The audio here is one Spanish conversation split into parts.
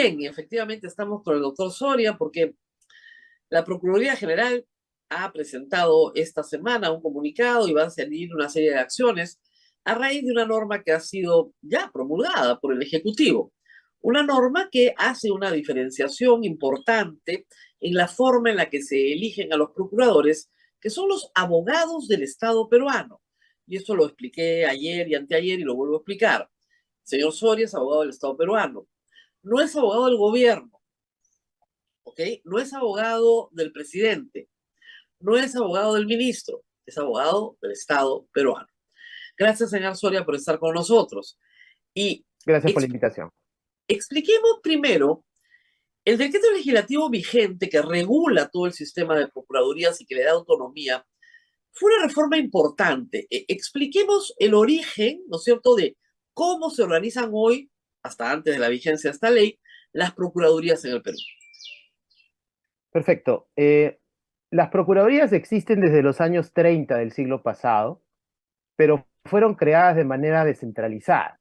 Bien, y efectivamente estamos con el doctor Soria porque la Procuraduría General ha presentado esta semana un comunicado y va a salir una serie de acciones a raíz de una norma que ha sido ya promulgada por el Ejecutivo. Una norma que hace una diferenciación importante en la forma en la que se eligen a los procuradores, que son los abogados del Estado peruano. Y esto lo expliqué ayer y anteayer y lo vuelvo a explicar. El señor Soria es abogado del Estado peruano. No es abogado del gobierno, ¿ok? No es abogado del presidente, no es abogado del ministro, es abogado del Estado peruano. Gracias, señor Soria, por estar con nosotros. Y Gracias por la ex invitación. expliquemos primero el decreto legislativo vigente que regula todo el sistema de procuradurías y que le da autonomía. Fue una reforma importante. Expliquemos el origen, ¿no es cierto?, de cómo se organizan hoy, hasta antes de la vigencia de esta ley, las procuradurías en el Perú. Perfecto. Las procuradurías existen desde los años 30 del siglo pasado, pero fueron creadas de manera descentralizada.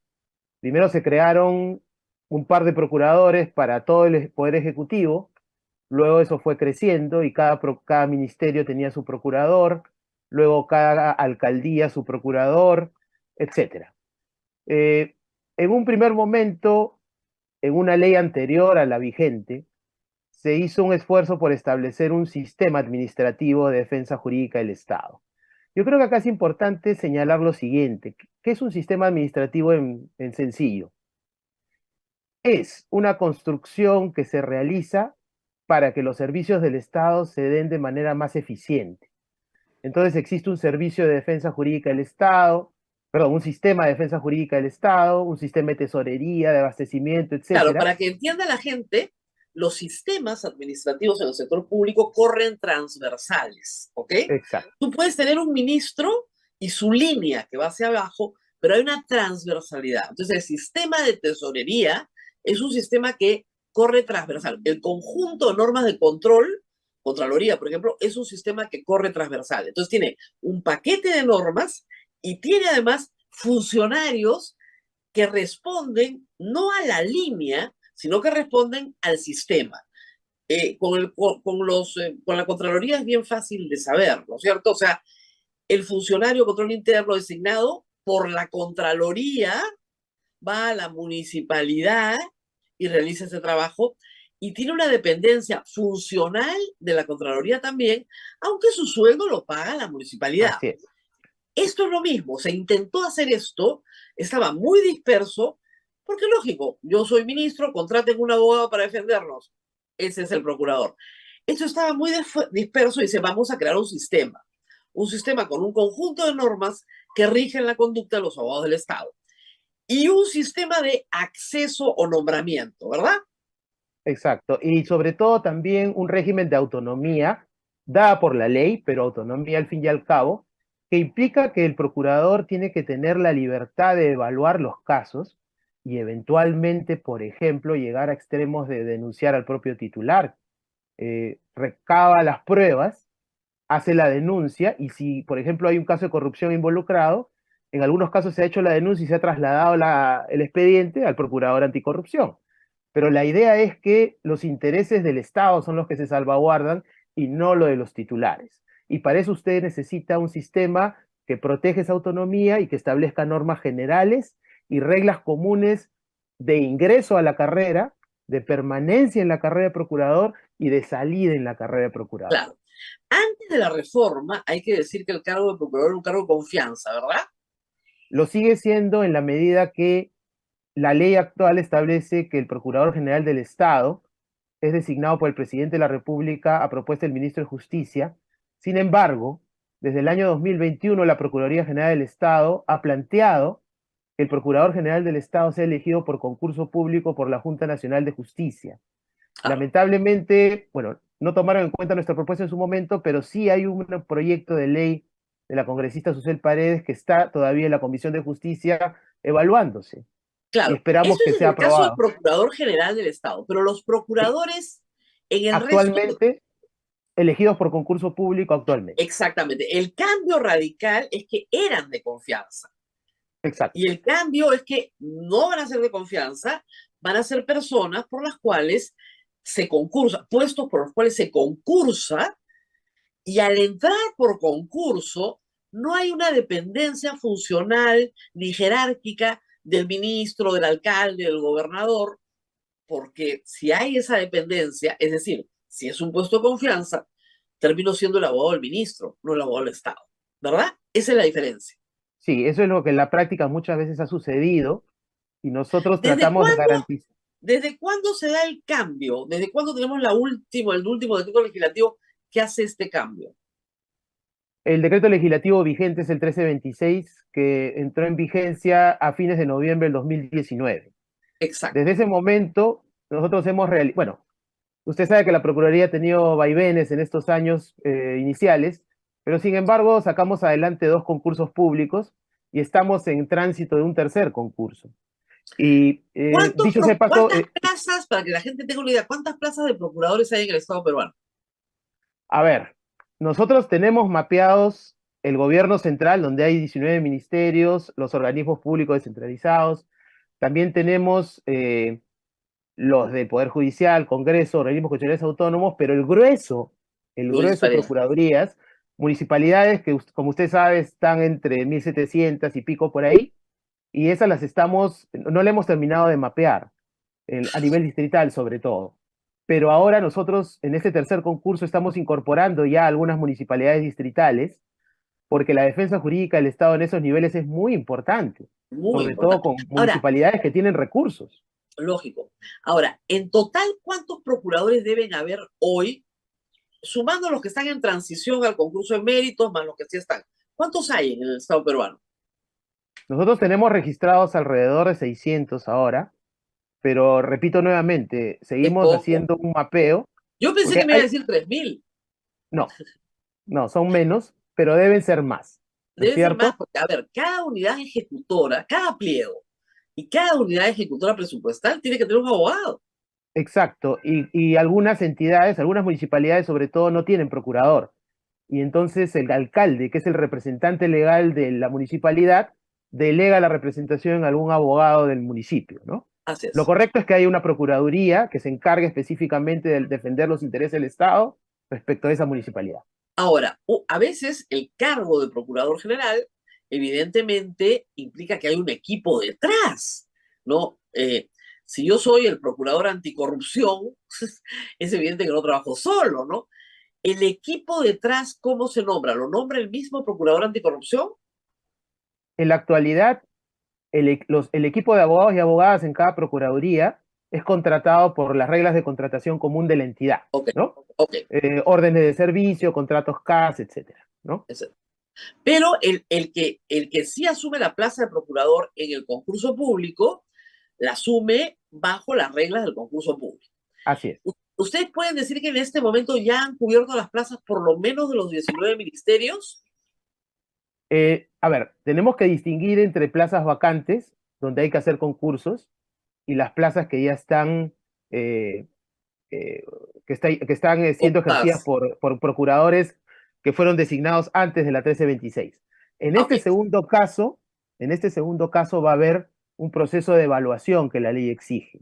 Primero se crearon un par de procuradores para todo el Poder Ejecutivo, luego eso fue creciendo y cada ministerio tenía su procurador, luego cada alcaldía su procurador, etc. En un primer momento, en una ley anterior a la vigente, se hizo un esfuerzo por establecer un sistema administrativo de defensa jurídica del Estado. Yo creo que acá es importante señalar lo siguiente, ¿qué es un sistema administrativo en sencillo? Es una construcción que se realiza para que los servicios del Estado se den de manera más eficiente. Entonces existe un servicio de defensa jurídica del Estado, perdón, un sistema de defensa jurídica del Estado, un sistema de tesorería, de abastecimiento, Claro, etcétera. para que entienda la gente, los sistemas administrativos en el sector público corren transversales, ¿ok? Exacto. Tú puedes tener un ministro y su línea que va hacia abajo, pero hay una transversalidad. Entonces, el sistema de tesorería es un sistema que corre transversal. El conjunto de normas de control, Contraloría, por ejemplo, es un sistema que corre transversal. Entonces, tiene un paquete de normas y tiene además funcionarios que responden no a la línea, sino que responden al sistema. Con la Contraloría es bien fácil de saber, ¿no es cierto? O sea, el funcionario de control interno designado por la Contraloría va a la municipalidad y realiza ese trabajo y tiene una dependencia funcional de la Contraloría también, aunque su sueldo lo paga la municipalidad. Así es. Esto es lo mismo, se intentó hacer esto, estaba muy disperso, porque lógico, yo soy ministro, contraten un abogado para defendernos, ese es el procurador. Esto estaba muy disperso y dice, vamos a crear un sistema con un conjunto de normas que rigen la conducta de los abogados del Estado y un sistema de acceso o nombramiento, ¿verdad? Exacto. Y sobre todo también un régimen de autonomía dada por la ley, pero autonomía al fin y al cabo, que implica que el procurador tiene que tener la libertad de evaluar los casos y eventualmente, por ejemplo, llegar a extremos de denunciar al propio titular. Recaba las pruebas, hace la denuncia y si, por ejemplo, hay un caso de corrupción involucrado, en algunos casos se ha hecho la denuncia y se ha trasladado el expediente al procurador anticorrupción. Pero la idea es que los intereses del Estado son los que se salvaguardan y no lo de los titulares. Y para eso usted necesita un sistema que protege esa autonomía y que establezca normas generales y reglas comunes de ingreso a la carrera, de permanencia en la carrera de procurador y de salida en la carrera de procurador. Claro. Antes de la reforma, hay que decir que el cargo de procurador es un cargo de confianza, ¿verdad? Lo sigue siendo en la medida que la ley actual establece que el Procurador General del Estado es designado por el presidente de la República a propuesta del ministro de Justicia. Sin embargo, desde el año 2021, la Procuraduría General del Estado ha planteado que el Procurador General del Estado sea elegido por concurso público por la Junta Nacional de Justicia. Claro. Lamentablemente, bueno, no tomaron en cuenta nuestra propuesta en su momento, pero sí hay un proyecto de ley de la congresista Susel Paredes que está todavía en la Comisión de Justicia evaluándose y Claro, esperamos eso que es en sea el caso del aprobado. Procurador General del Estado, pero los Sí, procuradores en el resto, actualmente elegidos por concurso público actualmente. exactamente, el cambio radical es que eran de confianza. Exacto. Y el cambio es que no van a ser de confianza, van a ser personas por las cuales se concursa, puestos por los cuales se concursa, y al entrar por concurso no hay una dependencia funcional ni jerárquica del ministro, del alcalde, del gobernador, porque si hay esa dependencia, es decir, si es un puesto de confianza, termino siendo el abogado del ministro, no el abogado del Estado, ¿verdad? Esa es la diferencia. Sí, eso es lo que en la práctica muchas veces ha sucedido y nosotros ¿Desde tratamos de cuándo, garantizar. desde cuándo se da el cambio? ¿Desde cuándo tenemos el último decreto legislativo que hace este cambio? El decreto legislativo vigente es el 1326, que entró en vigencia a fines de noviembre del 2019. Exacto. Desde ese momento, nosotros hemos realizado, bueno, usted sabe que la Procuraduría ha tenido vaivenes en estos años iniciales, pero sin embargo sacamos adelante 2 concursos públicos y estamos en tránsito de un tercer concurso. Y dicho sea de paso, ¿Cuántas plazas, para que la gente tenga una idea, cuántas plazas de procuradores hay en el Estado peruano? a ver, nosotros tenemos mapeados el gobierno central, donde hay 19 ministerios, los organismos públicos descentralizados, también tenemos los del Poder Judicial, Congreso, organismos constitucionales autónomos, pero el grueso Municipalidad. procuradurías, municipalidades que, como usted sabe, están entre 1.700 y pico por ahí, y esas las estamos, no le hemos terminado de mapear, a nivel distrital sobre todo. Pero ahora nosotros en este tercer concurso estamos incorporando ya algunas municipalidades distritales, porque la defensa jurídica del Estado en esos niveles es muy importante, Muy sobre todo importante. con Ahora, municipalidades que tienen recursos. lógico. Ahora, en total, ¿cuántos procuradores deben haber hoy, sumando los que están en transición al concurso de méritos, más los que sí están? ¿Cuántos hay en el Estado peruano? Nosotros tenemos registrados alrededor de 600 ahora, pero repito nuevamente, Es seguimos poco. haciendo un mapeo, Yo pensé porque que me iba a hay, decir 3.000. no, no, son menos, pero deben ser más, ¿no es Debe ser más, cierto? porque, a ver, cada unidad ejecutora, cada pliego y cada unidad ejecutora presupuestal tiene que tener un abogado. Exacto, y algunas entidades, algunas municipalidades sobre todo no tienen procurador, y entonces el alcalde, que es el representante legal de la municipalidad, delega la representación en algún abogado del municipio, ¿no? Así Lo es. correcto es que haya una procuraduría que se encargue específicamente de defender los intereses del Estado respecto a esa municipalidad. Ahora, a veces el cargo de procurador general, evidentemente, implica que hay un equipo detrás, ¿no? Si yo soy el procurador anticorrupción, es evidente que no trabajo solo, ¿no? El equipo detrás, ¿cómo se nombra? ¿Lo nombra el mismo procurador anticorrupción? En la actualidad, el equipo de abogados y abogadas en cada procuraduría es contratado por las reglas de contratación común de la entidad, Ok, ¿no? ok. Órdenes de servicio, contratos CAS, etcétera, ¿no? Pero el que sí asume la plaza de procurador en el concurso público, la asume bajo las reglas del concurso público. Así es. ¿Ustedes pueden decir que en este momento ya han cubierto las plazas por lo menos de los 19 ministerios? A ver, tenemos que distinguir entre plazas vacantes, donde hay que hacer concursos, y las plazas que ya están, eh, eh, que están siendo ejercidas Ocupadas. por procuradores que fueron designados antes de la 1326. En Ok, este segundo caso, en este segundo caso va a haber un proceso de evaluación que la ley exige,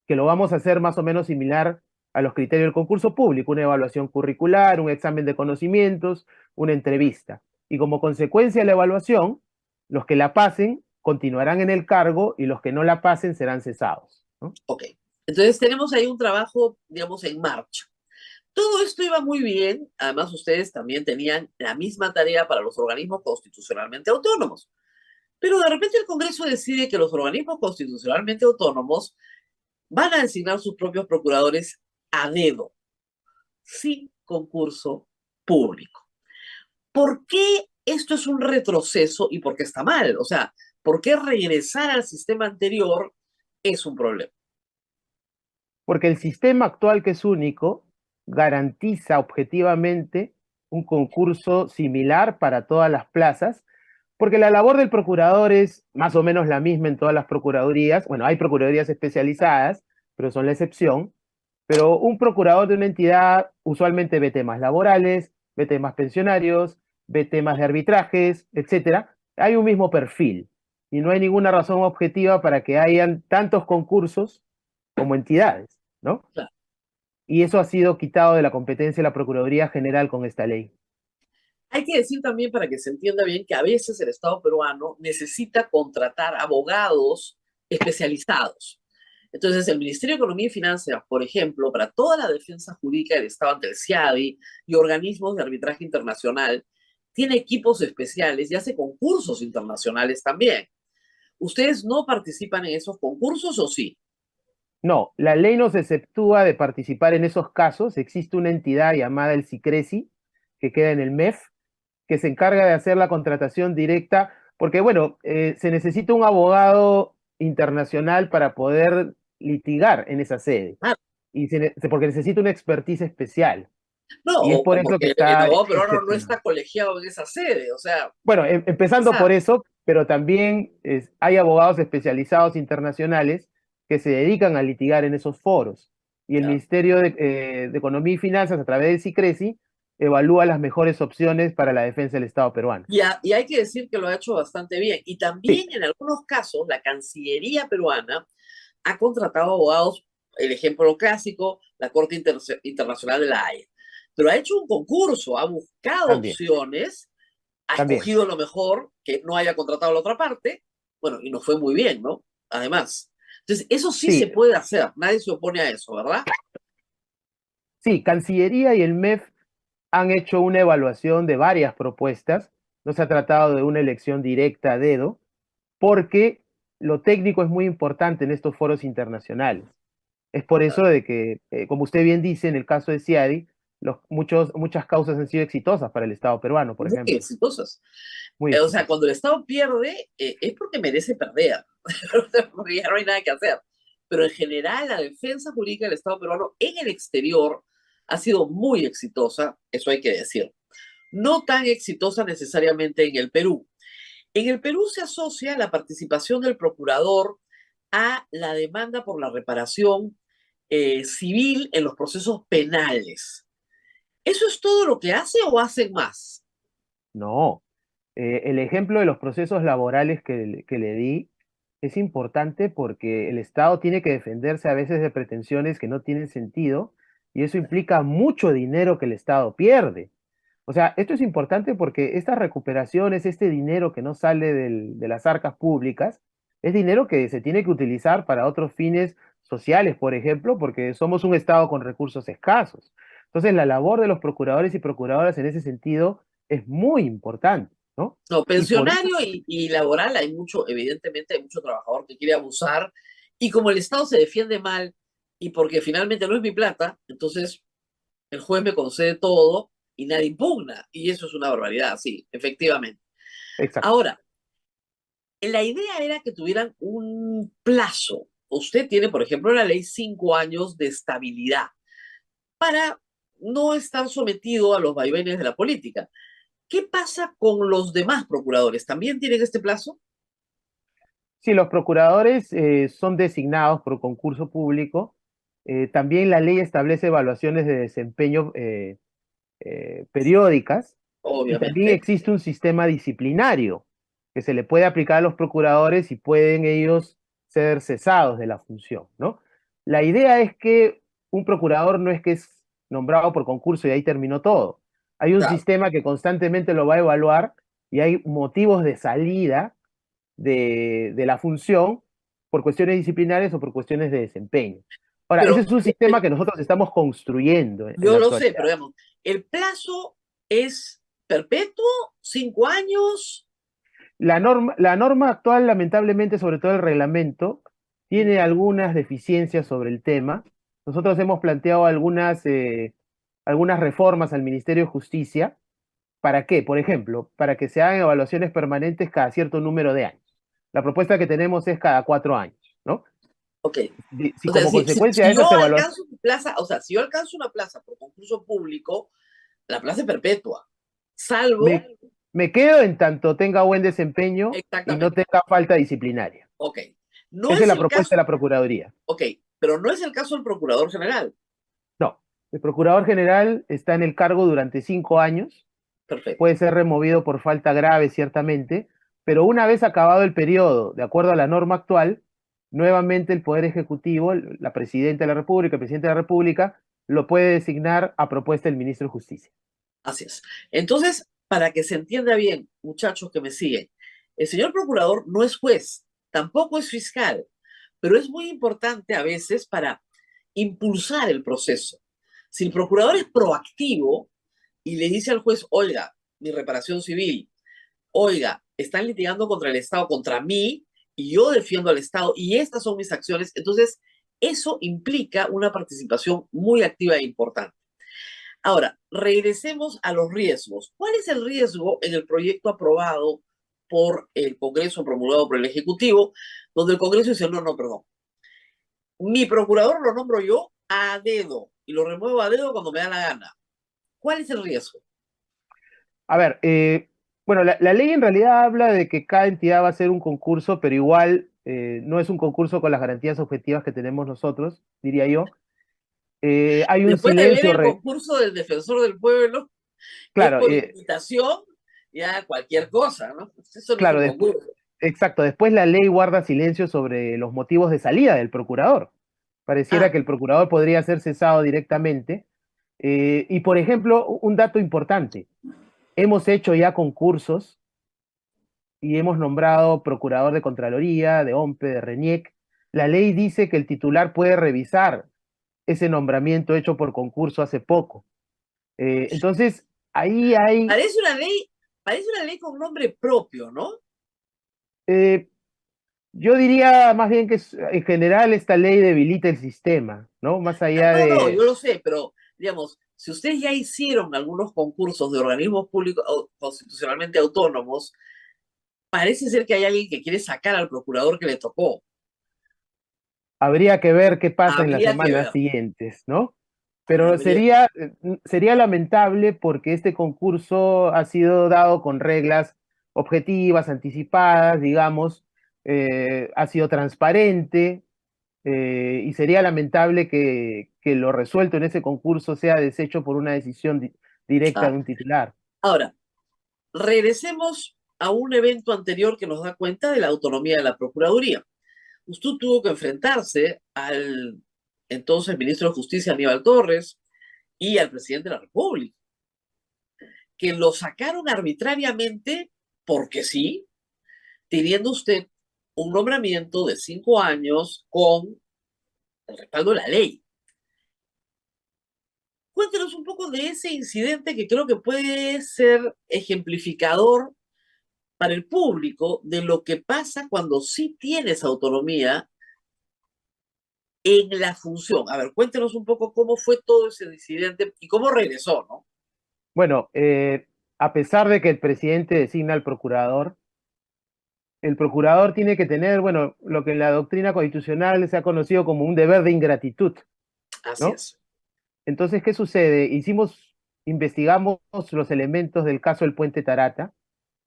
que lo vamos a hacer más o menos similar a los criterios del concurso público, una evaluación curricular, un examen de conocimientos, una entrevista. Y como consecuencia de la evaluación, los que la pasen continuarán en el cargo y los que no la pasen serán cesados, ¿no? ok. Entonces tenemos ahí un trabajo, digamos, en marcha. Todo esto iba muy bien. Además, ustedes también tenían la misma tarea para los organismos constitucionalmente autónomos. Pero de repente el Congreso decide que los organismos constitucionalmente autónomos van a designar sus propios procuradores a dedo, sin concurso público. ¿Por qué esto es un retroceso y por qué está mal? O sea, ¿por qué regresar al sistema anterior es un problema? Porque el sistema actual, que es único, garantiza objetivamente un concurso similar para todas las plazas, porque la labor del procurador es más o menos la misma en todas las procuradurías. Bueno, hay procuradurías especializadas, pero son la excepción. Pero un procurador de una entidad usualmente ve temas laborales, ve temas pensionarios, ve temas de arbitrajes, etcétera. Hay un mismo perfil. y no hay ninguna razón objetiva para que hayan tantos concursos como entidades, ¿no? Claro. Y eso ha sido quitado de la competencia de la Procuraduría General con esta ley. Hay que decir también, para que se entienda bien, que a veces el Estado peruano necesita contratar abogados especializados. Entonces, el Ministerio de Economía y Finanzas, por ejemplo, para toda la defensa jurídica del Estado ante el CIADI y organismos de arbitraje internacional, tiene equipos especiales y hace concursos internacionales también. ¿Ustedes no participan en esos concursos o sí? No, la ley nos exceptúa de participar en esos casos. Existe una entidad llamada el SICRESI, que queda en el MEF, que se encarga de hacer la contratación directa, porque bueno, se necesita un abogado internacional para poder litigar en esa sede, Ah, y porque necesita una expertise especial, no, y es o por como eso que que está no, pero ahora no excepcionado. está colegiado en esa sede, o sea, Bueno, empezando por esa, eso, pero también hay abogados especializados internacionales que se dedican a litigar en esos foros. Y el ya. Ministerio de Economía y Finanzas, a través del SICRESI, evalúa las mejores opciones para la defensa del Estado peruano. Y hay que decir que lo ha hecho bastante bien. Y Sí, también en algunos casos la Cancillería peruana ha contratado abogados, el ejemplo clásico, la Corte Internacional de la Haya. Pero ha hecho un concurso, ha buscado también, opciones, ha también. escogido lo mejor que no haya contratado a la otra parte, bueno, y nos fue muy bien, ¿no? Además. Entonces, eso sí se Sí, puede hacer, nadie se opone a eso, ¿verdad? sí, Cancillería y el MEF han hecho una evaluación de varias propuestas. No se ha tratado de una elección directa a dedo, porque lo técnico es muy importante en estos foros internacionales. Es por eso de que, como usted bien dice, en el caso de CIADI, muchas causas han sido exitosas para el Estado peruano, por Muy ejemplo. exitosas. Muy O sea, exitosas. cuando el Estado pierde, es porque merece perder, porque ya no hay nada que hacer. Pero en general, la defensa jurídica del Estado peruano en el exterior ha sido muy exitosa, eso hay que decir. No tan exitosa necesariamente en el Perú. En el Perú se asocia la participación del procurador a la demanda por la reparación civil en los procesos penales. ¿Eso es todo lo que hace o hacen más? No. El ejemplo de los procesos laborales que le di es importante porque el Estado tiene que defenderse a veces de pretensiones que no tienen sentido, y eso implica mucho dinero que el Estado pierde. O sea, esto es importante porque estas recuperaciones, este dinero que no sale de las arcas públicas, es dinero que se tiene que utilizar para otros fines sociales, por ejemplo, porque somos un Estado con recursos escasos. Entonces, la labor de los procuradores y procuradoras en ese sentido es muy importante, ¿no? No, Y por eso, pensionario y laboral hay mucho, evidentemente hay mucho trabajador que quiere abusar y como el Estado se defiende mal y porque finalmente no es mi plata, entonces el juez me concede todo y nadie impugna y eso es una barbaridad, sí, efectivamente. exacto. Ahora, la idea era que tuvieran un plazo. Usted tiene, por ejemplo, en la ley 5 años de estabilidad para no estar sometido a los vaivenes de la política. ¿Qué pasa con los demás procuradores? ¿También tienen este plazo? Si los procuradores son designados por concurso público, también la ley establece evaluaciones de desempeño periódicas, y también Obviamente. existe un sistema disciplinario que se le puede aplicar a los procuradores y pueden ellos ser cesados de la función, ¿no? La idea es que un procurador no es que es nombrado por concurso y ahí terminó todo. Hay un Claro. sistema que constantemente lo va a evaluar, y hay motivos de salida de la función por cuestiones disciplinarias o por cuestiones de desempeño. Ahora, ese Pero es un sistema que nosotros estamos construyendo en yo la lo sé, actualidad. pero digamos, el plazo es perpetuo, 5 años. La norma actual, lamentablemente, sobre todo el reglamento, Mm, tiene algunas deficiencias sobre el tema. Nosotros hemos planteado algunas reformas al Ministerio de Justicia. ¿Para qué? Por ejemplo, para que se hagan evaluaciones permanentes cada cierto número de años. La propuesta que tenemos es cada 4 años, ¿no? ok. Si O sea, como consecuencia de si yo esas evaluaciones alcanzo una plaza, o sea, si yo alcanzo una plaza por concurso público, la plaza es perpetua, salvo, me, me quedo en tanto tenga buen desempeño y no exactamente, tenga falta disciplinaria. ok. No Esa es es la el propuesta caso, de la Procuraduría. ok, pero no es el caso del procurador general. No, el Procurador General está en el cargo durante 5 años, Perfecto. puede ser removido por falta grave, ciertamente, pero una vez acabado el periodo, de acuerdo a la norma actual, nuevamente el Poder Ejecutivo, la Presidenta de la República, el Presidente de la República, lo puede designar a propuesta del Ministro de Justicia. Así es. Entonces, para que se entienda bien, muchachos que me siguen, el señor procurador no es juez, tampoco es fiscal, pero es muy importante a veces para impulsar el proceso. Si el procurador es proactivo y le dice al juez, oiga, mi reparación civil, oiga, están litigando contra el Estado, contra mí, y yo defiendo al Estado, y estas son mis acciones, entonces eso implica una participación muy activa e importante. Ahora, regresemos a los riesgos. ¿Cuál es el riesgo en el proyecto aprobado por el Congreso, promulgado por el Ejecutivo, donde el Congreso dice, no, no, perdón, mi procurador lo nombro yo a dedo y lo remuevo a dedo cuando me da la gana? ¿Cuál es el riesgo? A ver, bueno, la ley en realidad habla de que cada entidad va a hacer un concurso, pero igual no es un concurso con las garantías objetivas que tenemos nosotros, diría yo. Hay un Después de ver silencio, el concurso del defensor del pueblo, que es claro, por invitación, ya cualquier cosa, ¿no? Eso no es claro, un concurso. exacto. Después la ley guarda silencio sobre los motivos de salida del procurador. Pareciera Ah, que el procurador podría ser cesado directamente. Y por ejemplo, un dato importante, hemos hecho ya concursos y hemos nombrado procurador de Contraloría, de OMPE, de RENIEC. La ley dice que el titular puede revisar ese nombramiento hecho por concurso hace poco. Entonces, ahí hay, parece una ley, parece una ley con nombre propio, ¿no? eh, yo diría más bien que en general esta ley debilita el sistema, ¿no? Más allá No, no, de, yo lo sé, pero digamos, si ustedes ya hicieron algunos concursos de organismos públicos constitucionalmente autónomos, parece ser que hay alguien que quiere sacar al procurador que le tocó. habría que ver qué pasa en las Habría que semanas ver. siguientes, ¿no? Pero Habría... sería lamentable porque este concurso ha sido dado con reglas objetivas, anticipadas, digamos, ha sido transparente, y sería lamentable que lo resuelto en ese concurso sea deshecho por una decisión directa de Ah, un titular. ahora, regresemos a un evento anterior que nos da cuenta de la autonomía de la Procuraduría. Usted tuvo que enfrentarse al entonces ministro de Justicia Aníbal Torres y al presidente de la República, que lo sacaron arbitrariamente porque sí, teniendo usted un nombramiento de 5 años con el respaldo de la ley. Cuéntenos un poco de ese incidente que creo que puede ser ejemplificador para el público de lo que pasa cuando sí tienes autonomía en la función. A ver, cuéntenos un poco cómo fue todo ese incidente y cómo regresó, ¿no? Bueno, a pesar de que el presidente designa al procurador, el procurador tiene que tener, bueno, lo que en la doctrina constitucional se ha conocido como un deber de ingratitud, Así ¿no? es. Entonces, ¿qué sucede? Investigamos los elementos del caso del Puente Tarata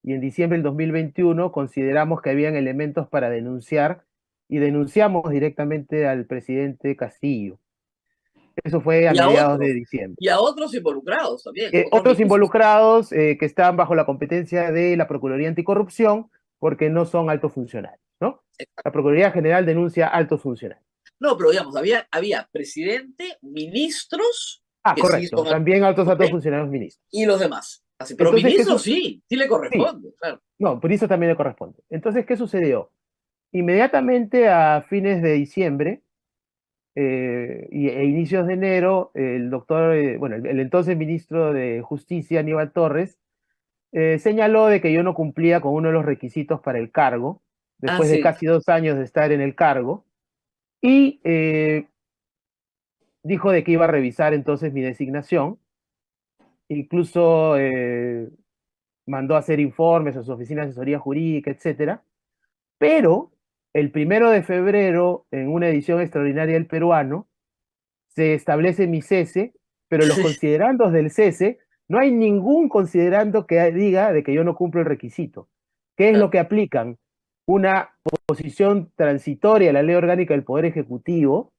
y en diciembre del 2021 consideramos que habían elementos para denunciar y denunciamos directamente al presidente Castillo. Eso fue a Y a mediados de otros, diciembre. y a otros involucrados también, otros Otros ministros. involucrados que están bajo la competencia de la Procuraduría Anticorrupción porque no son altos funcionarios, ¿no? La Procuraduría General denuncia altos funcionarios. No, pero digamos, había presidente, ministros, Ah, que sí correcto, son también altos actores, funcionarios ministros. y los demás. Así, pero Entonces, ministros sí le sí, corresponde, claro. no, por eso también le corresponde. Entonces, ¿qué sucedió? Inmediatamente a fines de diciembre e inicios de enero, el doctor, bueno, el entonces ministro de Justicia, Aníbal Torres, señaló de que yo no cumplía con uno de los requisitos para el cargo, Ah, después de sí. casi 2 años de estar en el cargo, y dijo de que iba a revisar entonces mi designación, incluso mandó a hacer informes a su oficina de asesoría jurídica, etcétera, pero el 1 de febrero, en una edición extraordinaria del Peruano, se establece mi cese, pero los considerandos del cese, no hay ningún considerando que diga de que yo no cumplo el requisito. ¿Qué es lo Claro. que aplican? Una posición transitoria a la ley orgánica del Poder Ejecutivo,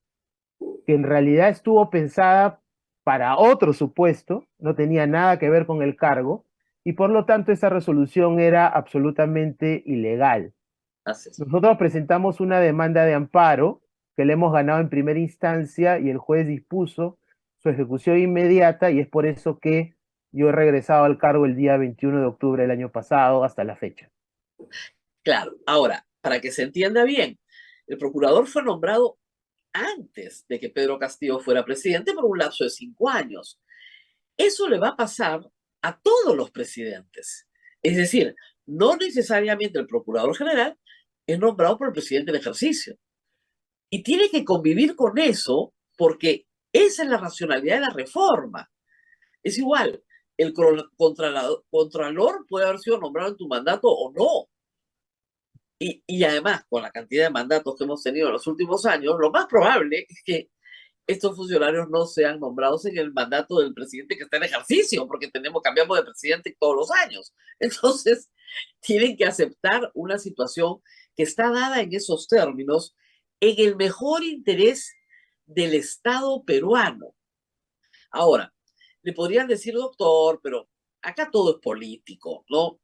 que en realidad estuvo pensada para otro supuesto, no tenía nada que ver con el cargo, y por lo tanto esa resolución era absolutamente ilegal. Así es. Nosotros presentamos una demanda de amparo que le hemos ganado en primera instancia y el juez dispuso su ejecución inmediata y es por eso que yo he regresado al cargo el día 21 de octubre del año pasado hasta la fecha. Claro, ahora, para que se entienda bien, el procurador fue nombrado antes de que Pedro Castillo fuera presidente por un lapso de 5 años. Eso le va a pasar a todos los presidentes. Es decir, no necesariamente el procurador general es nombrado por el presidente en ejercicio. Y tiene que convivir con eso porque esa es la racionalidad de la reforma. Es igual, el contralor puede haber sido nombrado en tu mandato o no. Y además, con la cantidad de mandatos que hemos tenido en los últimos años, lo más probable es que estos funcionarios no sean nombrados en el mandato del presidente que está en ejercicio, porque cambiamos de presidente todos los años. Entonces, tienen que aceptar una situación que está dada en esos términos en el mejor interés del Estado peruano. Ahora, le podrían decir doctor, pero acá todo es político, ¿no?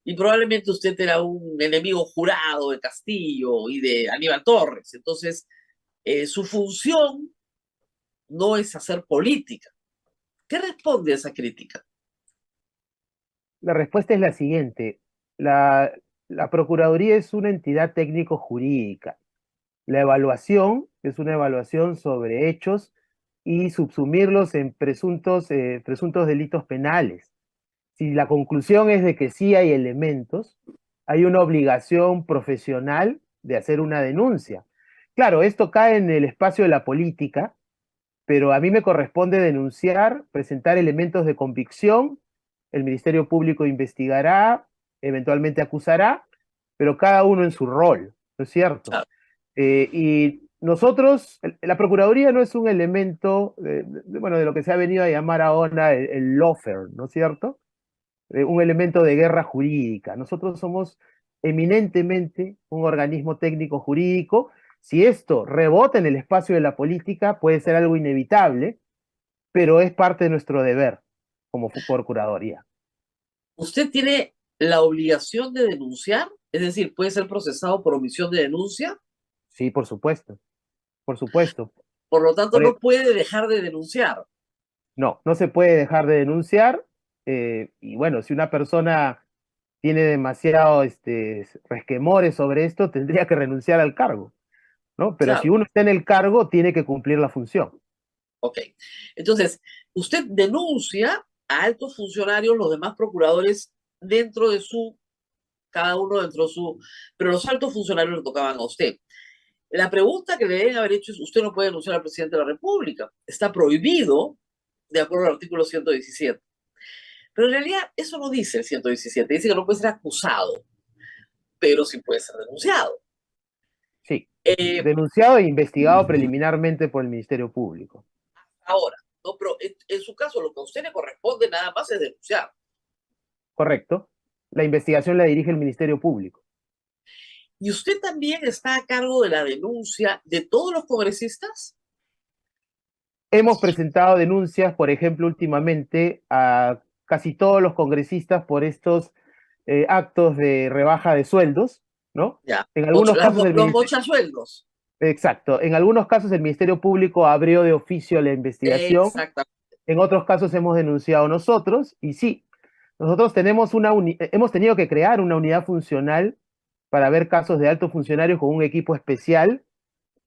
Y probablemente usted era un enemigo jurado de Castillo y de Aníbal Torres. Entonces, su función no es hacer política. ¿Qué responde a esa crítica? La respuesta es la siguiente. La Procuraduría es una entidad técnico-jurídica. La evaluación es una evaluación sobre hechos y subsumirlos en presuntos delitos penales. Si la conclusión es de que sí hay elementos, hay una obligación profesional de hacer una denuncia. Claro, esto cae en el espacio de la política, pero a mí me corresponde denunciar, presentar elementos de convicción, el Ministerio Público investigará, eventualmente acusará, pero cada uno en su rol, ¿no es cierto? Claro. Y nosotros, la Procuraduría no es un elemento, bueno, de lo que se ha venido a llamar ahora el lawfare, ¿no es cierto? Un elemento de guerra jurídica. Nosotros somos eminentemente un organismo técnico jurídico. Si esto rebota en el espacio de la política, puede ser algo inevitable, pero es parte de nuestro deber como Procuraduría. Usted tiene la obligación de denunciar, es decir, puede ser procesado por omisión de denuncia, Sí, por supuesto, por supuesto. por lo tanto Por no e- puede dejar de denunciar. no, no se puede dejar de denunciar. Y bueno, si una persona tiene demasiado resquemores sobre esto, tendría que renunciar al cargo, ¿no? Pero si Claro, uno está en el cargo, tiene que cumplir la función. ok. Entonces, usted denuncia a altos funcionarios, los demás procuradores dentro de cada uno dentro de pero los altos funcionarios le tocaban a usted. La pregunta que le deben haber hecho es, usted no puede denunciar al presidente de la República, está prohibido de acuerdo al artículo 117. Pero en realidad eso no dice el 117, dice que no puede ser acusado, pero sí puede ser denunciado. Sí, Eh, denunciado e investigado preliminarmente por el Ministerio Público. Ahora, no, pero en su caso lo que a usted le corresponde nada más es denunciar. ¿Correcto? La investigación la dirige el Ministerio Público. ¿Y usted también está a cargo de la denuncia de todos los congresistas? Hemos presentado denuncias, por ejemplo, últimamente a casi todos los congresistas por estos actos de rebaja de sueldos, ¿no? Ya, En algunos casos los mochasueldos. exacto, en algunos casos el Ministerio Público abrió de oficio la investigación, Exactamente. en otros casos hemos denunciado nosotros, y sí, nosotros hemos tenido que crear una unidad funcional para ver casos de altos funcionarios con un equipo especial,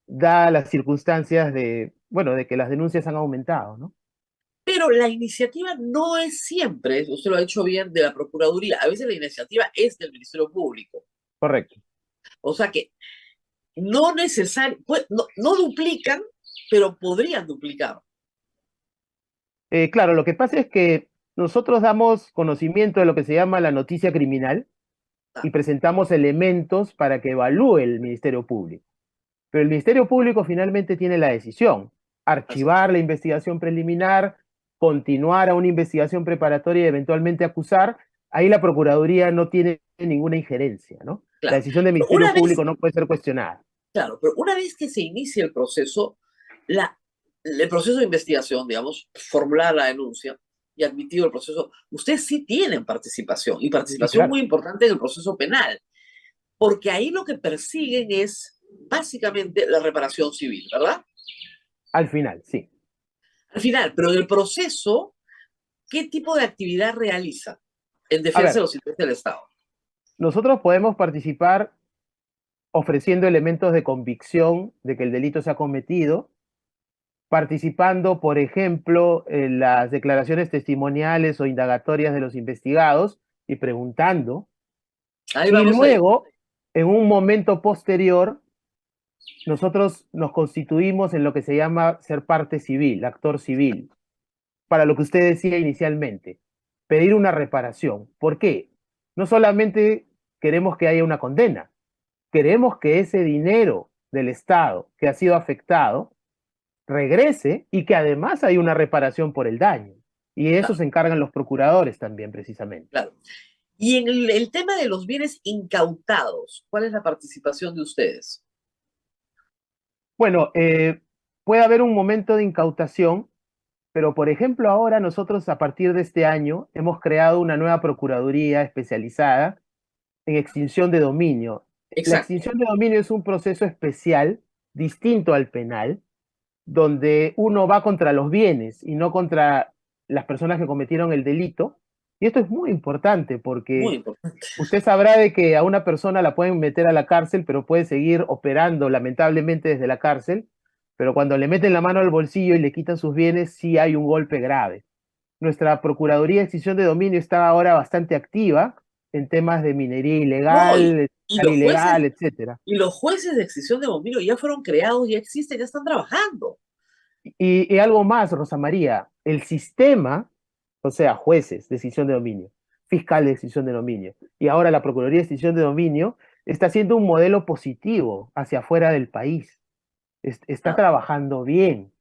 dadas las circunstancias de, bueno, de que las denuncias han aumentado, ¿no? Pero la iniciativa no es siempre, usted lo ha dicho bien, de la Procuraduría. A veces la iniciativa es del Ministerio Público. Correcto. O sea que no necesariamente, pues, no duplican, pero podrían duplicar. Claro, lo que pasa es que nosotros damos conocimiento de lo que se llama la noticia criminal Ah, y presentamos elementos para que evalúe el Ministerio Público. Pero el Ministerio Público finalmente tiene la decisión, así es. archivar la investigación preliminar, continuar a una investigación preparatoria y eventualmente acusar. Ahí la Procuraduría no tiene ninguna injerencia, ¿no? La Claro. decisión del Pero Ministerio Público no puede ser cuestionada. claro, pero una vez que se inicia el proceso de investigación, digamos, formular la denuncia, y admitido el proceso, ustedes sí tienen participación, y Sí, participación claro. muy importante en el proceso penal, porque ahí lo que persiguen es básicamente la reparación civil, ¿verdad? Al final, sí. Al final, pero en el proceso, ¿qué tipo de actividad realiza en A defensa de ver, los intereses del Estado? nosotros podemos participar ofreciendo elementos de convicción de que el delito se ha cometido, participando, por ejemplo, en las declaraciones testimoniales o indagatorias de los investigados y preguntando, Ahí y vamos a ir. luego, en un momento posterior, nosotros nos constituimos en lo que se llama ser parte civil, actor civil, para lo que usted decía inicialmente, pedir una reparación. ¿Por qué? No solamente queremos que haya una condena, queremos que ese dinero del Estado que ha sido afectado regrese y que además hay una reparación por el daño. Y de eso Claro, se encargan los procuradores también, precisamente. claro. Y en el tema de los bienes incautados, ¿cuál es la participación de ustedes? Bueno, puede haber un momento de incautación, pero por ejemplo ahora nosotros a partir de este año hemos creado una nueva procuraduría especializada en extinción de dominio. La Exacto. extinción de dominio es un proceso especial, distinto al penal, donde uno va contra los bienes y no contra las personas que cometieron el delito. Y esto es muy importante Muy porque importante. usted sabrá de que a una persona la pueden meter a la cárcel, pero puede seguir operando lamentablemente desde la cárcel, pero cuando le meten la mano al bolsillo y le quitan sus bienes, sí hay un golpe grave. Nuestra Procuraduría de Extinción de Dominio está ahora bastante activa en temas de minería No, ilegal, y sal los jueces, ilegal, etcétera. y los jueces de extinción de dominio ya fueron creados, ya existen, ya están trabajando. Y algo más, Rosa María, el sistema, o sea, jueces de extinción de dominio, fiscal de extinción de dominio, y ahora la Procuraduría de Extinción de Dominio, está haciendo un modelo positivo hacia afuera del país. Está Claro, trabajando bien.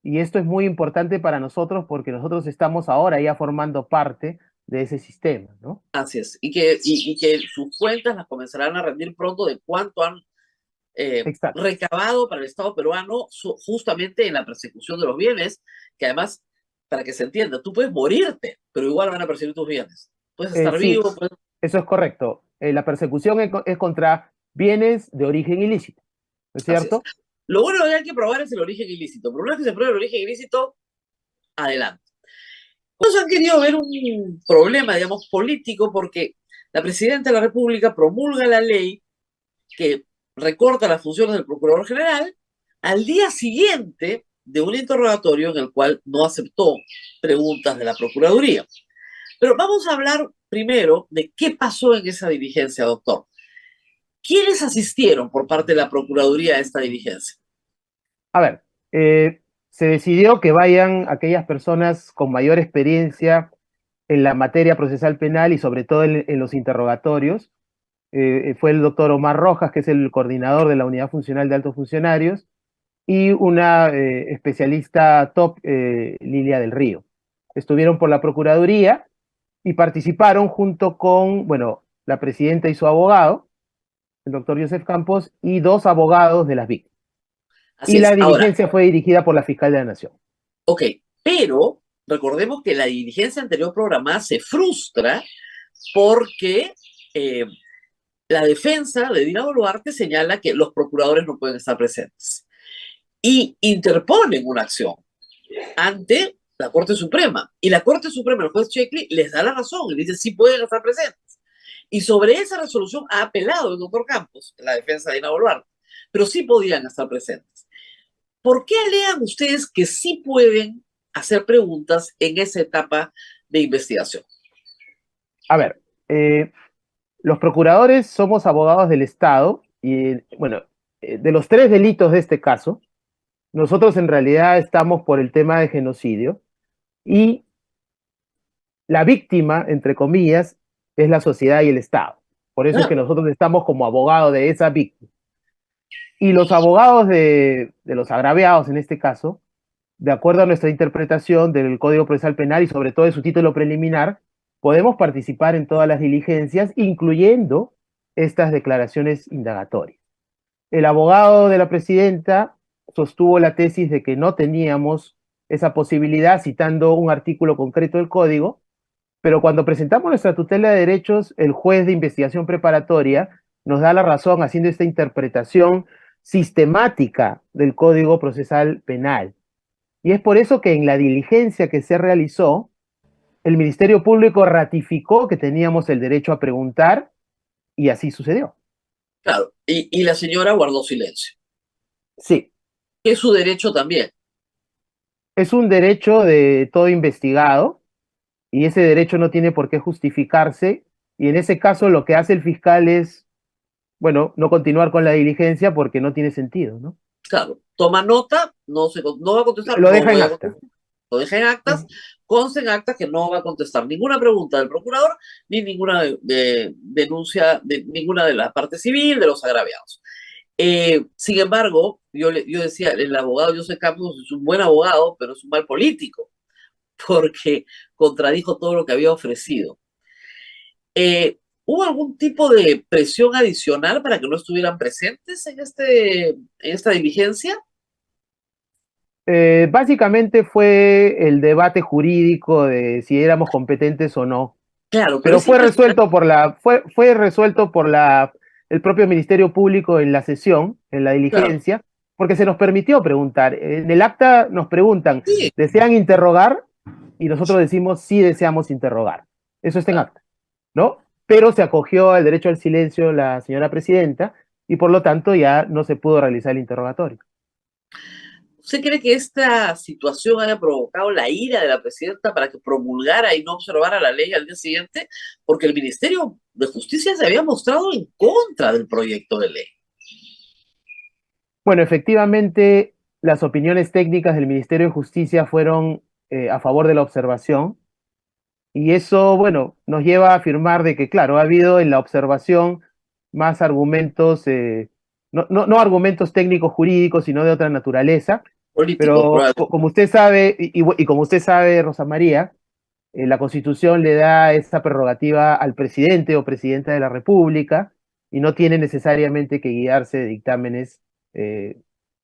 Y esto es muy importante para nosotros porque nosotros estamos ahora ya formando parte de ese sistema, ¿no? así es. Y que sus cuentas las comenzarán a rendir pronto de cuánto han Exacto. recabado para el Estado peruano justamente en la persecución de los bienes, que además, para que se entienda, tú puedes morirte, pero igual van a perseguir tus bienes. Puedes estar Sí, vivo, puedes... eso es correcto. La persecución es contra bienes de origen ilícito, ¿no es Así es. cierto? Lo bueno que hay que probar es el origen ilícito, pero una vez que se pruebe el origen ilícito, adelante. Pues han querido ver un problema, digamos, político, porque la presidenta de la República promulga la ley que recorta las funciones del Procurador General al día siguiente de un interrogatorio en el cual no aceptó preguntas de la Procuraduría. Pero vamos a hablar primero de qué pasó en esa diligencia, doctor. ¿Quiénes asistieron por parte de la Procuraduría a esta diligencia? A ver, se decidió que vayan aquellas personas con mayor experiencia en la materia procesal penal y sobre todo en los interrogatorios. Fue el doctor Omar Rojas, que es el coordinador de la Unidad Funcional de Altos Funcionarios, y una especialista top, Lilia del Río. Estuvieron por la Procuraduría y participaron junto con, bueno, la presidenta y su abogado, el doctor Joseph Campos, y dos abogados de las víctimas. Así Y es. la Ahora, diligencia fue dirigida por la fiscal de la Nación. ok, pero recordemos que la diligencia anterior programada se frustra porque la defensa de Dina Boluarte señala que los procuradores no pueden estar presentes y interponen una acción ante la Corte Suprema. Y la Corte Suprema, el juez Checli, les da la razón y dice sí pueden estar presentes. Y sobre esa resolución ha apelado el doctor Campos, la defensa de Dina Boluarte, pero sí podían estar presentes. ¿Por qué alegan ustedes que sí pueden hacer preguntas en esa etapa de investigación? A ver, los procuradores somos abogados del Estado y, bueno, de los tres delitos de este caso, nosotros en realidad estamos por el tema de genocidio y la víctima, entre comillas, es la sociedad y el Estado. Por eso es que Claro, nosotros estamos como abogados de esa víctima. Y los abogados de los agraviados, en este caso, de acuerdo a nuestra interpretación del Código Procesal Penal y sobre todo de su título preliminar, podemos participar en todas las diligencias, incluyendo estas declaraciones indagatorias. El abogado de la presidenta sostuvo la tesis de que no teníamos esa posibilidad citando un artículo concreto del código, pero cuando presentamos nuestra tutela de derechos, el juez de investigación preparatoria nos da la razón haciendo esta interpretación sistemática del Código Procesal Penal. Y es por eso que en la diligencia que se realizó, el Ministerio Público ratificó que teníamos el derecho a preguntar y así sucedió. Claro, y la señora guardó silencio, Sí, que es su derecho también. es un derecho de todo investigado y ese derecho no tiene por qué justificarse y en ese caso lo que hace el fiscal es, bueno, no continuar con la diligencia porque no tiene sentido, ¿no? Claro, toma nota, no va a contestar, Lo no deja en voy a acta. contestar. Lo deja en actas, consta en actas que no va a contestar ninguna pregunta del procurador ni ninguna denuncia de ninguna de la parte civil de los agraviados. Sin embargo, yo decía, el abogado José Campos es un buen abogado, pero es un mal político, porque contradijo todo lo que había ofrecido. ¿Hubo algún tipo de presión adicional para que no estuvieran presentes en esta diligencia? Básicamente fue el debate jurídico de si éramos competentes o no, Claro, pero pero es impresionante. fue resuelto por el propio Ministerio Público en la sesión, en la Claro, diligencia, porque se nos permitió preguntar. En el acta nos preguntan, sí, ¿desean interrogar? Y nosotros decimos, sí deseamos interrogar. Eso está en claro. acta, ¿no? Pero se acogió al derecho al silencio la señora presidenta y por lo tanto ya no se pudo realizar el interrogatorio. ¿Usted cree que esta situación haya provocado la ira de la presidenta para que promulgara y no observara la ley al día siguiente? Porque el Ministerio de Justicia se había mostrado en contra del proyecto de ley. Bueno, efectivamente, las opiniones técnicas del Ministerio de Justicia fueron a favor de la observación y eso, bueno, nos lleva a afirmar de que, claro, ha habido en la observación más argumentos, no argumentos técnicos jurídicos, sino de otra naturaleza, Político, pero probablemente. como usted sabe, y como usted sabe, Rosa María, la Constitución le da esa prerrogativa al presidente o presidenta de la República y no tiene necesariamente que guiarse de dictámenes de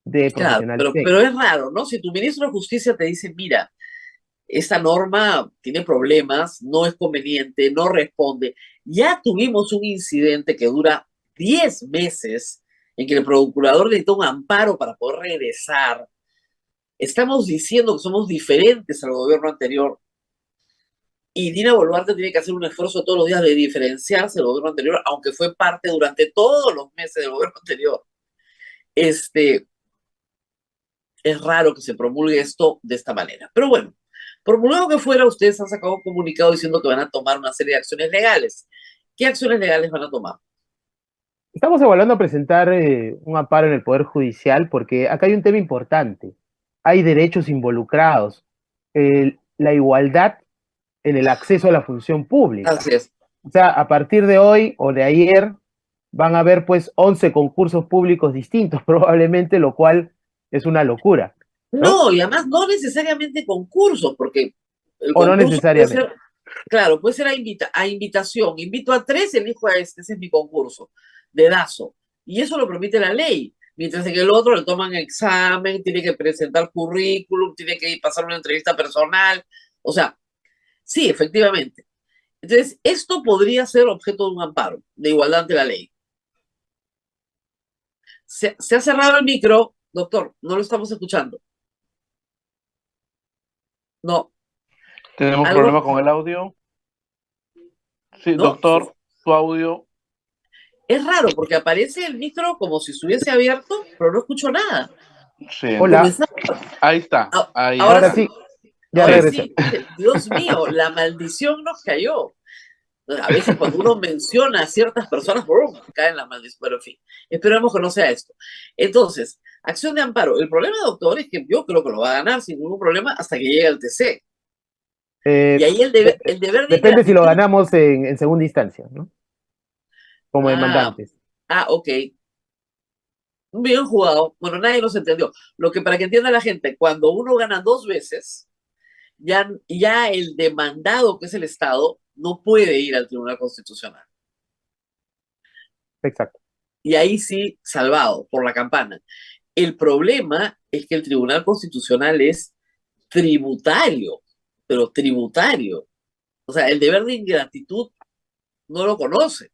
Claro, profesionales pero técnicos. es raro, ¿no? Si tu ministro de Justicia te dice, mira, esta norma tiene problemas, no es conveniente, no responde. Ya tuvimos un incidente que dura 10 meses en que el procurador necesitó un amparo para poder regresar. Estamos diciendo que somos diferentes al gobierno anterior y Dina Boluarte tiene que hacer un esfuerzo todos los días de diferenciarse del gobierno anterior, aunque fue parte durante todos los meses del gobierno anterior. Este, es raro que se promulgue esto de esta manera. Pero bueno, promulgado que fuera, ustedes han sacado un comunicado diciendo que van a tomar una serie de acciones legales. ¿Qué acciones legales van a tomar? Estamos evaluando presentar un amparo en el Poder Judicial porque acá hay un tema importante. Hay derechos involucrados. La igualdad en el acceso a la función pública. Así es. O sea, a partir de hoy o de ayer van a haber pues 11 concursos públicos distintos probablemente, lo cual es una locura, ¿no? No, y además no necesariamente concursos, porque el O no concurso puede necesariamente. ser, claro, puede ser a invitación. Invito a tres, elijo a este, ese es mi concurso, dedazo. Y eso lo permite la ley. Mientras que el otro le toman examen, tiene que presentar currículum, tiene que pasar una entrevista personal. O sea, sí, efectivamente. Entonces, esto podría ser objeto de un amparo de igualdad ante la ley. Se ha cerrado el micro, doctor, no lo estamos escuchando. No, Tenemos algo, problemas con el audio. Sí, ¿no? doctor, su audio. Es raro porque aparece el micro como si estuviese abierto, pero no escucho nada. Sí, Hola, Comenzamos. ahí está. Ahí Ahora ahora está. sí, sí, ya ahora Sí. regresé. sí. Dios mío, la maldición nos cayó. A veces cuando uno menciona a ciertas personas, ¡brum!, cae en la maldición. Pero en fin, esperemos que no sea esto. Entonces, acción de amparo. El problema, doctor, es que yo creo que lo va a ganar sin ningún problema hasta que llegue al TC. Y Eh, ahí de- el deber de Depende si lo ingratitud. ganamos en segunda instancia, ¿no? Como Ah, demandantes. ok. Bien jugado. Bueno, nadie nos entendió. Lo que para que entienda la gente, cuando uno gana dos veces, ya el demandado, que es el Estado, no puede ir al Tribunal Constitucional. Exacto. Y ahí sí, salvado por la campana. El problema es que el Tribunal Constitucional es tributario, pero tributario. O sea, el deber de ingratitud no lo conoce.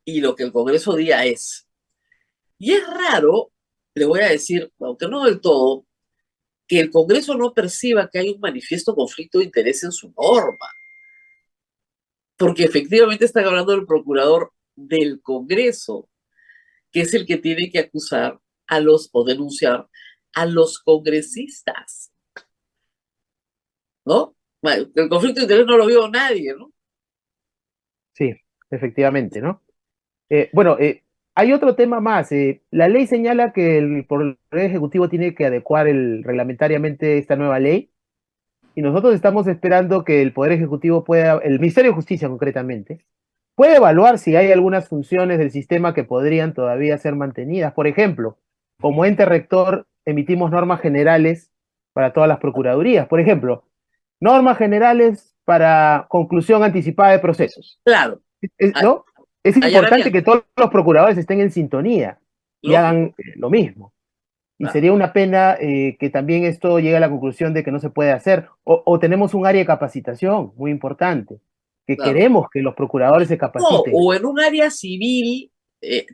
Y lo que el Congreso diga es. Y es raro, le voy a decir, aunque no del todo, que el Congreso no perciba que hay un manifiesto conflicto de interés en su norma. Porque efectivamente están hablando del procurador del Congreso, que es el que tiene que acusar a los o denunciar a los congresistas, ¿no? Bueno, el conflicto de interés no lo vio nadie, ¿no? Sí, efectivamente, ¿no? Bueno, hay otro tema más. La ley señala que el Poder Ejecutivo tiene que adecuar reglamentariamente esta nueva ley, y nosotros estamos esperando que el Poder Ejecutivo pueda, el Ministerio de Justicia concretamente, puede evaluar si hay algunas funciones del sistema que podrían todavía ser mantenidas. Por ejemplo, como ente rector emitimos normas generales para todas las procuradurías. Por ejemplo, normas generales para conclusión anticipada de procesos. Claro. ¿No? Es importante que todos los procuradores estén en sintonía y hagan lo mismo. Y sería una pena que también esto llegue a la conclusión de que no se puede hacer. O tenemos un área de capacitación muy importante, que queremos que los procuradores se capaciten. No, o en un área civil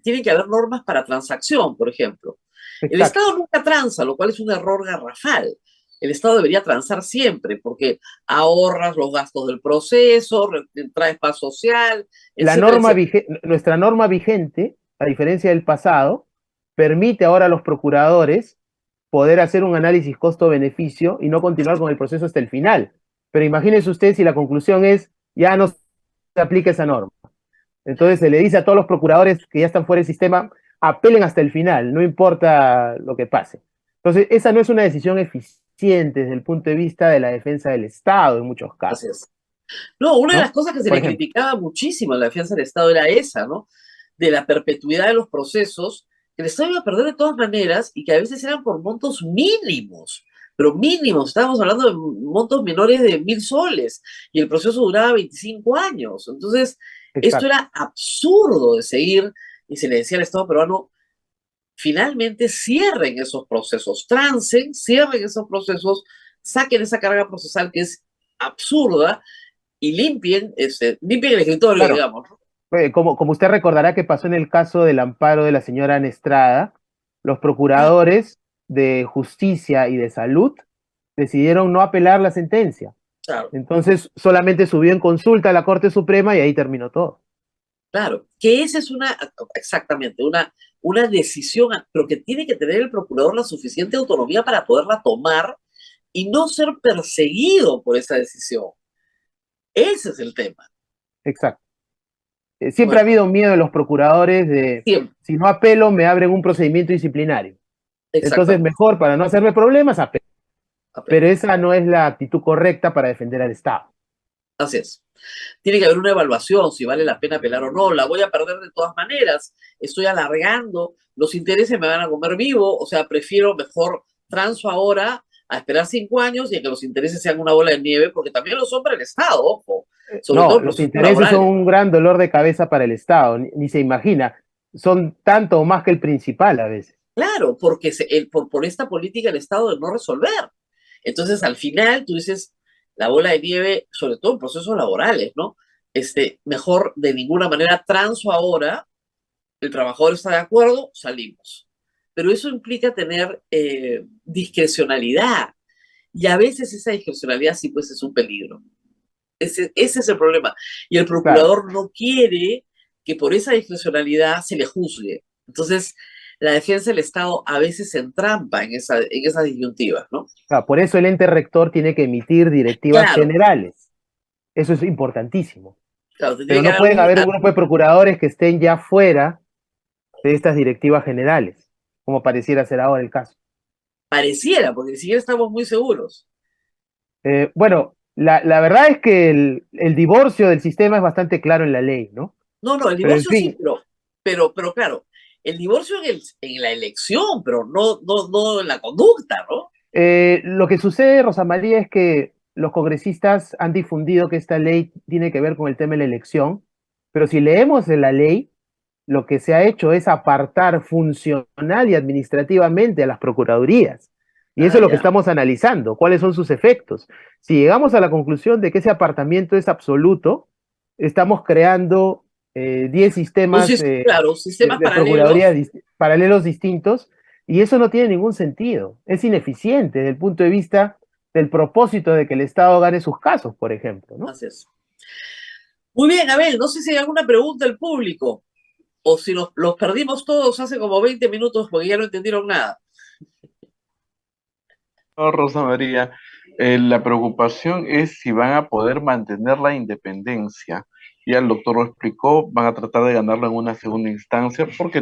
tienen que haber normas para transacción, por ejemplo. Exacto. El Estado nunca transa, lo cual es un error garrafal. El Estado debería transar siempre, porque ahorras los gastos del proceso, traes paz social. Nuestra norma vigente, a diferencia del pasado, permite ahora a los procuradores poder hacer un análisis costo-beneficio y no continuar con el proceso hasta el final. Pero imagínense usted si la conclusión es, ya no se aplica esa norma. Entonces se le dice a todos los procuradores que ya están fuera del sistema, apelen hasta el final, no importa lo que pase. Entonces, esa no es una decisión eficiente desde el punto de vista de la defensa del Estado en muchos casos. Así es. No, una de las cosas que se le criticaba muchísimo a la defensa del Estado era esa, ¿no? De la perpetuidad de los procesos, que el Estado iba a perder de todas maneras y que a veces eran por montos mínimos, pero mínimos, estábamos hablando de montos menores de 1.000 soles y el proceso duraba 25 años. Entonces, esto era absurdo de seguir y se le decía al Estado peruano, finalmente cierren esos procesos, cierren esos procesos, saquen esa carga procesal que es absurda y limpien el escritorio, digamos. Como usted recordará que pasó en el caso del amparo de la señora Ana Estrada, los procuradores de justicia y de salud decidieron no apelar la sentencia. Claro. Entonces solamente subió en consulta a la Corte Suprema y ahí terminó todo. Claro, que esa es exactamente, una decisión, pero que tiene que tener el procurador la suficiente autonomía para poderla tomar y no ser perseguido por esa decisión. Ese es el tema. Exacto. Siempre ha habido miedo de los procuradores de, si no apelo, me abren un procedimiento disciplinario. Entonces, mejor, para no hacerme problemas, apelo. Pero esa no es la actitud correcta para defender al Estado. Así es. Tiene que haber una evaluación, si vale la pena apelar o no. La voy a perder de todas maneras. Estoy alargando. Los intereses me van a comer vivo. O sea, prefiero mejor transo ahora a esperar 5 años y a que los intereses sean una bola de nieve, porque también lo son para el Estado, ojo. Los intereses son un gran dolor de cabeza para el Estado, ni se imagina. Son tanto o más que el principal a veces. Claro, porque por esta política del Estado de no resolver. Entonces, al final, tú dices, la bola de nieve, sobre todo en procesos laborales, ¿no? Mejor de ninguna manera transo ahora, el trabajador está de acuerdo, salimos. Pero eso implica tener discrecionalidad. Y a veces esa discrecionalidad sí pues es un peligro. Ese es el problema. Y el procurador no quiere que por esa discrecionalidad se le juzgue. Entonces, la defensa del Estado a veces se entrampa en esas disyuntivas, ¿no? Por eso el ente rector tiene que emitir directivas generales. Eso es importantísimo. Claro, pero no pueden haber un grupo de procuradores que estén ya fuera de estas directivas generales, como pareciera ser ahora el caso. Pareciera, porque ni siquiera estamos muy seguros. Bueno, la verdad es que el divorcio del sistema es bastante claro en la ley, ¿no? No, el divorcio sí, pero claro, el divorcio en la elección, pero no en la conducta, ¿no? Lo que sucede, Rosa María, es que los congresistas han difundido que esta ley tiene que ver con el tema de la elección, pero si leemos en la ley, lo que se ha hecho es apartar funcional y administrativamente a las procuradurías. Y eso es lo que ya. estamos analizando, cuáles son sus efectos. Si llegamos a la conclusión de que ese apartamiento es absoluto, estamos creando 10 sistemas Claro, sistemas de procuraduría paralelos. paralelos distintos, y eso no tiene ningún sentido. Es ineficiente desde el punto de vista del propósito de que el Estado gane sus casos, por ejemplo, ¿no? Así es. Muy bien, Abel, no sé si hay alguna pregunta del público o si los perdimos todos hace como 20 minutos porque ya no entendieron nada. No, Rosa María, la preocupación es si van a poder mantener la independencia. Ya el doctor lo explicó, van a tratar de ganarlo en una segunda instancia porque